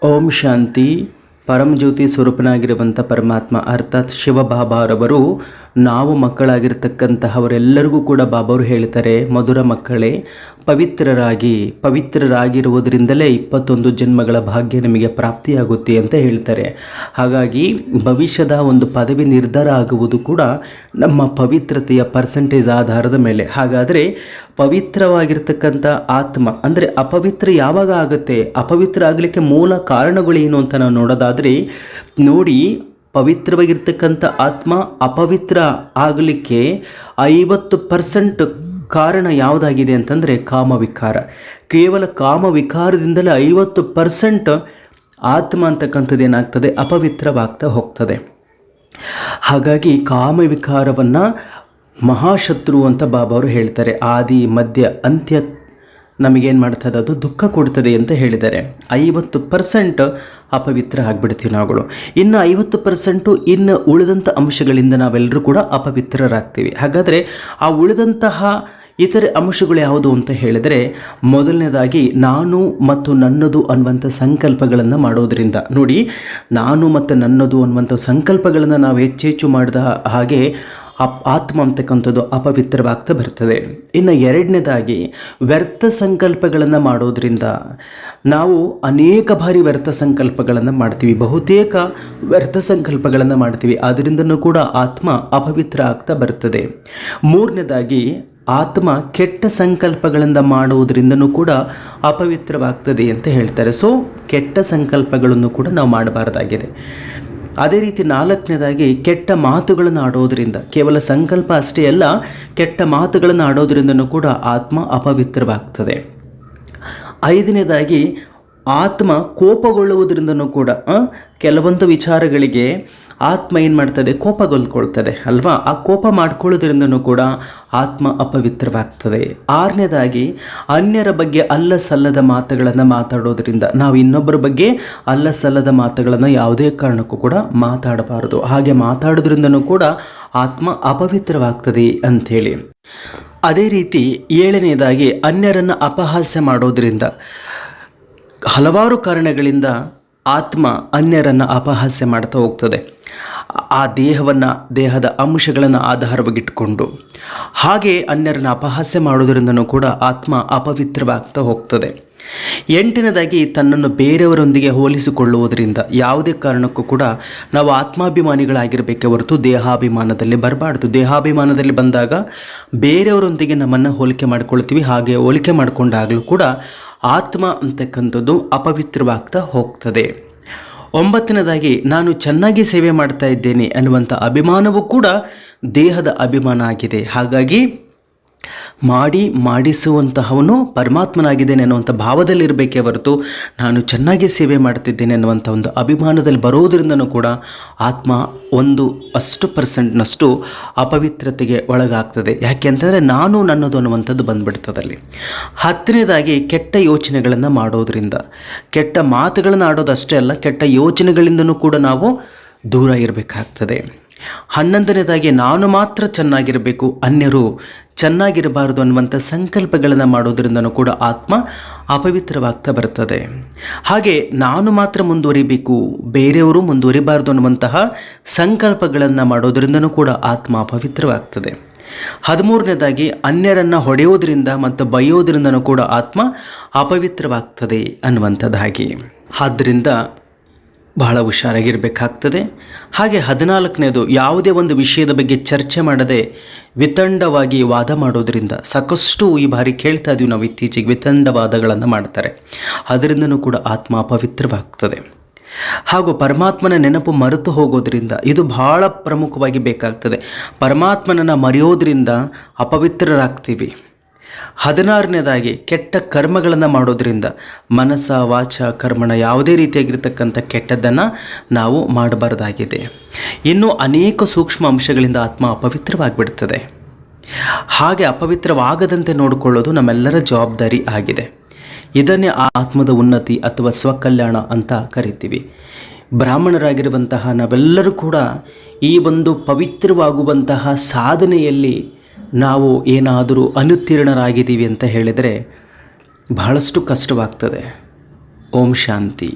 ಓಂ ಶಾಂತಿ. ಪರಮಜ್ಯೋತಿ ಸ್ವರೂಪನಾಗಿರುವಂಥ ಪರಮಾತ್ಮ ಅರ್ಥಾತ್ ಶಿವಬಾಬಾರವರು ನಾವು ಮಕ್ಕಳಾಗಿರ್ತಕ್ಕಂತಹವರೆಲ್ಲರಿಗೂ ಕೂಡ ಬಾಬಾವರು ಹೇಳ್ತಾರೆ, ಮಧುರ ಮಕ್ಕಳೇ, ಪವಿತ್ರರಾಗಿರುವುದರಿಂದಲೇ 21 ಜನ್ಮಗಳ ಭಾಗ್ಯ ನಿಮಗೆ ಪ್ರಾಪ್ತಿಯಾಗುತ್ತೆ ಅಂತ ಹೇಳ್ತಾರೆ. ಹಾಗಾಗಿ ಭವಿಷ್ಯದ ಒಂದು ಪದವಿ ನಿರ್ಧಾರ ಆಗುವುದು ಕೂಡ ನಮ್ಮ ಪವಿತ್ರತೆಯ ಪರ್ಸೆಂಟೇಜ್ ಆಧಾರದ ಮೇಲೆ. ಹಾಗಾದರೆ ಪವಿತ್ರವಾಗಿರ್ತಕ್ಕಂಥ ಆತ್ಮ ಅಂದರೆ ಅಪವಿತ್ರ ಯಾವಾಗ ಆಗುತ್ತೆ, ಅಪವಿತ್ರ ಆಗಲಿಕ್ಕೆ ಮೂಲ ಕಾರಣಗಳೇನು ಅಂತ ನಾವು ನೋಡೋದಾದರೆ ನೋಡಿ, ಪವಿತ್ರವಾಗಿರ್ತಕ್ಕಂಥ ಆತ್ಮ ಅಪವಿತ್ರ ಆಗಲಿಕ್ಕೆ 50% ಕಾರಣ ಯಾವುದಾಗಿದೆ ಅಂತಂದರೆ ಕಾಮವಿಕಾರ. ಕೇವಲ ಕಾಮವಿಕಾರದಿಂದಲೇ 50% ಆತ್ಮ ಅಂತಕ್ಕಂಥದ್ದು ಏನಾಗ್ತದೆ, ಅಪವಿತ್ರವಾಗ್ತಾ ಹೋಗ್ತದೆ. ಹಾಗಾಗಿ ಕಾಮವಿಕಾರವನ್ನು ಮಹಾಶತ್ರು ಅಂತ ಬಾಬಾವರು ಹೇಳ್ತಾರೆ. ಆದಿ ಮಧ್ಯ ಅಂತ್ಯ ನಮಗೇನು ಮಾಡ್ತದೆ, ಅದು ದುಃಖ ಕೊಡ್ತದೆ ಅಂತ ಹೇಳಿದ್ದಾರೆ. 50% ಅಪವಿತ್ರ ಆಗಿಬಿಡ್ತೀವಿ ನಾವುಗಳು. ಇನ್ನು 50% ಇನ್ನು ಉಳಿದಂಥ ಅಂಶಗಳಿಂದ ನಾವೆಲ್ಲರೂ ಕೂಡ ಅಪವಿತ್ರರಾಗ್ತೀವಿ. ಹಾಗಾದರೆ ಆ ಉಳಿದಂತಹ ಇತರೆ ಅಂಶಗಳು ಯಾವುದು ಅಂತ ಹೇಳಿದರೆ, ಮೊದಲನೇದಾಗಿ ನಾನು ಮತ್ತು ನನ್ನದು ಅನ್ನುವಂಥ ಸಂಕಲ್ಪಗಳನ್ನು ಮಾಡೋದರಿಂದ. ನೋಡಿ, ನಾನು ಮತ್ತು ನನ್ನದು ಅನ್ನುವಂಥ ಸಂಕಲ್ಪಗಳನ್ನು ನಾವು ಹೆಚ್ಚೆಚ್ಚು ಮಾಡಿದ ಹಾಗೆ ಆತ್ಮ ಅಂತಕ್ಕಂಥದ್ದು ಅಪವಿತ್ರವಾಗ್ತಾ ಬರ್ತದೆ. ಇನ್ನು ಎರಡನೇದಾಗಿ ವ್ಯರ್ಥ ಸಂಕಲ್ಪಗಳನ್ನು ಮಾಡೋದರಿಂದ ನಾವು ಅನೇಕ ಬಾರಿ ವ್ಯರ್ಥ ಸಂಕಲ್ಪಗಳನ್ನು ಮಾಡ್ತೀವಿ, ಬಹುತೇಕ ವ್ಯರ್ಥ ಸಂಕಲ್ಪಗಳನ್ನು ಮಾಡ್ತೀವಿ. ಅದರಿಂದನೂ ಕೂಡ ಆತ್ಮ ಅಪವಿತ್ರ ಆಗ್ತಾ ಬರ್ತದೆ. ಮೂರನೇದಾಗಿ ಆತ್ಮ ಕೆಟ್ಟ ಸಂಕಲ್ಪಗಳಿಂದ ಮಾಡುವುದರಿಂದನೂ ಕೂಡ ಅಪವಿತ್ರವಾಗ್ತದೆ ಅಂತ ಹೇಳ್ತಾರೆ. ಸೊ ಕೆಟ್ಟ ಸಂಕಲ್ಪಗಳನ್ನು ಕೂಡ ನಾವು ಮಾಡಬಾರ್ದಾಗಿದೆ. ಅದೇ ರೀತಿ ನಾಲ್ಕನೇದಾಗಿ ಕೆಟ್ಟ ಮಾತುಗಳನ್ನು ಆಡೋದರಿಂದ, ಕೇವಲ ಸಂಕಲ್ಪ ಅಷ್ಟೇ ಅಲ್ಲ, ಕೆಟ್ಟ ಮಾತುಗಳನ್ನು ಆಡೋದರಿಂದನೂ ಕೂಡ ಆತ್ಮ ಅಪವಿತ್ರವಾಗ್ತದೆ. ಐದನೇದಾಗಿ ಆತ್ಮ ಕೋಪಗೊಳ್ಳುವುದರಿಂದನೂ ಕೂಡ ಕೆಲವೊಂದು ವಿಚಾರಗಳಿಗೆ ಆತ್ಮ ಏನು ಮಾಡ್ತದೆ, ಕೋಪಗೊಳ್ಕೊಳ್ತದೆ ಅಲ್ವಾ. ಆ ಕೋಪ ಮಾಡ್ಕೊಳ್ಳೋದ್ರಿಂದನೂ ಕೂಡ ಆತ್ಮ ಅಪವಿತ್ರವಾಗ್ತದೆ. ಆರನೇದಾಗಿ ಅನ್ಯರ ಬಗ್ಗೆ ಅಲ್ಲ ಸಲ್ಲದ ಮಾತುಗಳನ್ನು ಮಾತಾಡೋದ್ರಿಂದ, ನಾವು ಇನ್ನೊಬ್ಬರ ಬಗ್ಗೆ ಅಲ್ಲ ಸಲ್ಲದ ಮಾತುಗಳನ್ನು ಯಾವುದೇ ಕಾರಣಕ್ಕೂ ಕೂಡ ಮಾತಾಡಬಾರದು. ಹಾಗೆ ಮಾತಾಡೋದ್ರಿಂದನೂ ಕೂಡ ಆತ್ಮ ಅಪವಿತ್ರವಾಗ್ತದೆ ಅಂಥೇಳಿ. ಅದೇ ರೀತಿ ಏಳನೇದಾಗಿ ಅನ್ಯರನ್ನು ಅಪಹಾಸ್ಯ ಮಾಡೋದ್ರಿಂದ, ಹಲವಾರು ಕಾರಣಗಳಿಂದ ಆತ್ಮ ಅನ್ಯರನ್ನು ಅಪಹಾಸ್ಯ ಮಾಡ್ತಾ ಹೋಗ್ತದೆ. ಆ ದೇಹದ ಅಂಶಗಳನ್ನು ಆಧಾರವಾಗಿಟ್ಟುಕೊಂಡು ಹಾಗೆ ಅನ್ಯರನ್ನು ಅಪಹಾಸ್ಯ ಮಾಡೋದರಿಂದನೂ ಕೂಡ ಆತ್ಮ ಅಪವಿತ್ರವಾಗ್ತಾ ಹೋಗ್ತದೆ. ಎಂಟನೇದಾಗಿ ತನ್ನನ್ನು ಬೇರೆಯವರೊಂದಿಗೆ ಹೋಲಿಸಿಕೊಳ್ಳುವುದರಿಂದ, ಯಾವುದೇ ಕಾರಣಕ್ಕೂ ಕೂಡ ನಾವು ಆತ್ಮಾಭಿಮಾನಿಗಳಾಗಿರಬೇಕೇ ಹೊರತು ದೇಹಾಭಿಮಾನದಲ್ಲಿ ಬರಬಾರ್ದು. ದೇಹಾಭಿಮಾನದಲ್ಲಿ ಬಂದಾಗ ಬೇರೆಯವರೊಂದಿಗೆ ನಮ್ಮನ್ನು ಹೋಲಿಕೆ ಮಾಡ್ಕೊಳ್ತೀವಿ. ಹಾಗೆ ಹೋಲಿಕೆ ಮಾಡಿಕೊಂಡಾಗಲೂ ಕೂಡ ಆತ್ಮ ಅಂತಕ್ಕಂಥದ್ದು ಅಪವಿತ್ರವಾಗ್ತಾ ಹೋಗ್ತದೆ. ಒಂಬತ್ತನೇದಾಗಿ ನಾನು ಚೆನ್ನಾಗಿ ಸೇವೆ ಮಾಡ್ತಾ ಇದ್ದೇನೆ ಅನ್ನುವಂಥ ಅಭಿಮಾನವೂ ಕೂಡ ದೇಹದ ಅಭಿಮಾನ ಆಗಿದೆ. ಹಾಗಾಗಿ ಮಾಡಿಸುವಂತಹವನು ಪರಮಾತ್ಮನಾಗಿದ್ದೇನೆ ಅನ್ನುವಂಥ ಭಾವದಲ್ಲಿರಬೇಕೇ ಹೊರತು ನಾನು ಚೆನ್ನಾಗಿ ಸೇವೆ ಮಾಡ್ತಿದ್ದೇನೆ ಅನ್ನುವಂಥ ಒಂದು ಅಭಿಮಾನದಲ್ಲಿ ಬರೋದರಿಂದನೂ ಕೂಡ ಆತ್ಮ ಅಷ್ಟು ಪರ್ಸೆಂಟ್ನಷ್ಟು ಅಪವಿತ್ರತೆಗೆ ಒಳಗಾಗ್ತದೆ. ಯಾಕೆ ಅಂತಂದರೆ ನಾನು ನನ್ನದು ಅನ್ನುವಂಥದ್ದು ಬಂದ್ಬಿಡ್ತದಲ್ಲಿ. ಹತ್ತನೇದಾಗಿ ಕೆಟ್ಟ ಯೋಚನೆಗಳನ್ನು ಮಾಡೋದರಿಂದ, ಕೆಟ್ಟ ಮಾತುಗಳನ್ನು ಆಡೋದಷ್ಟೇ ಅಲ್ಲ, ಕೆಟ್ಟ ಯೋಚನೆಗಳಿಂದನೂ ಕೂಡ ನಾವು ದೂರ ಇರಬೇಕಾಗ್ತದೆ. 11ನೇದಾಗಿ ನಾನು ಮಾತ್ರ ಚೆನ್ನಾಗಿರಬೇಕು, ಅನ್ಯರು ಚೆನ್ನಾಗಿರಬಾರದು ಅನ್ನುವಂಥ ಸಂಕಲ್ಪಗಳನ್ನು ಮಾಡೋದರಿಂದನೂ ಕೂಡ ಆತ್ಮ ಅಪವಿತ್ರವಾಗ್ತಾ ಬರ್ತದೆ. ಹಾಗೆ ನಾನು ಮಾತ್ರ ಮುಂದುವರಿಬೇಕು, ಬೇರೆಯವರು ಮುಂದುವರಿಬಾರ್ದು ಅನ್ನುವಂತಹ ಸಂಕಲ್ಪಗಳನ್ನು ಮಾಡೋದರಿಂದನೂ ಕೂಡ ಆತ್ಮ ಅಪವಿತ್ರವಾಗ್ತದೆ. 13ನೇದಾಗಿ ಅನ್ಯರನ್ನು ಹೊಡೆಯೋದ್ರಿಂದ ಮತ್ತು ಬೈಯೋದ್ರಿಂದನೂ ಕೂಡ ಆತ್ಮ ಅಪವಿತ್ರವಾಗ್ತದೆ ಅನ್ನುವಂಥದ್ದಾಗಿ. ಆದ್ದರಿಂದ ಬಹಳ ಹುಷಾರಾಗಿರಬೇಕಾಗ್ತದೆ. ಹಾಗೆ 14ನೇದು ಯಾವುದೇ ಒಂದು ವಿಷಯದ ಬಗ್ಗೆ ಚರ್ಚೆ ಮಾಡದೆ ವಿತಂಡವಾಗಿ ವಾದ ಮಾಡೋದರಿಂದ, ಸಾಕಷ್ಟು ಈ ಬಾರಿ ಕೇಳ್ತಾ ಇದ್ದೀವಿ ನಾವು ಇತ್ತೀಚೆಗೆ, ವಿತಂಡವಾದಗಳನ್ನು ಮಾಡ್ತಾರೆ. ಅದರಿಂದನೂ ಕೂಡ ಆತ್ಮ ಅಪವಿತ್ರವಾಗ್ತದೆ. ಹಾಗೂ ಪರಮಾತ್ಮನ ನೆನಪು ಮರೆತು ಹೋಗೋದ್ರಿಂದ, ಇದು ಬಹಳ ಪ್ರಮುಖವಾಗಿ ಬೇಕಾಗ್ತದೆ. ಪರಮಾತ್ಮನನ್ನು ಮರೆಯೋದ್ರಿಂದ ಅಪವಿತ್ರರಾಗ್ತೀವಿ. 16ನೇದಾಗಿ ಕೆಟ್ಟ ಕರ್ಮಗಳನ್ನು ಮಾಡೋದ್ರಿಂದ, ಮನಸ್ಸ ವಾಚ ಕರ್ಮಣ ಯಾವುದೇ ರೀತಿಯಾಗಿರ್ತಕ್ಕಂಥ ಕೆಟ್ಟದ್ದನ್ನು ನಾವು ಮಾಡಬಾರ್ದಾಗಿದೆ. ಇನ್ನು ಅನೇಕ ಸೂಕ್ಷ್ಮ ಅಂಶಗಳಿಂದ ಆತ್ಮ ಅಪವಿತ್ರವಾಗಿಬಿಡ್ತದೆ. ಹಾಗೆ ಅಪವಿತ್ರವಾಗದಂತೆ ನೋಡಿಕೊಳ್ಳೋದು ನಮ್ಮೆಲ್ಲರ ಜವಾಬ್ದಾರಿ ಆಗಿದೆ. ಇದನ್ನೇ ಆತ್ಮದ ಉನ್ನತಿ ಅಥವಾ ಸ್ವಕಲ್ಯಾಣ ಅಂತ ಕರಿತೀವಿ. ಬ್ರಾಹ್ಮಣರಾಗಿರುವಂತಹ ನಾವೆಲ್ಲರೂ ಕೂಡ ಈ ಒಂದು ಪವಿತ್ರವಾಗುವಂತಹ ಸಾಧನೆಯಲ್ಲಿ ನಾವು ಏನಾದರೂ ಅನುತ್ತೀರ್ಣರಾಗಿದ್ದೀವಿ ಅಂತ ಹೇಳಿದರೆ ಬಹಳಷ್ಟು ಕಷ್ಟವಾಗ್ತದೆ. ಓಂ ಶಾಂತಿ.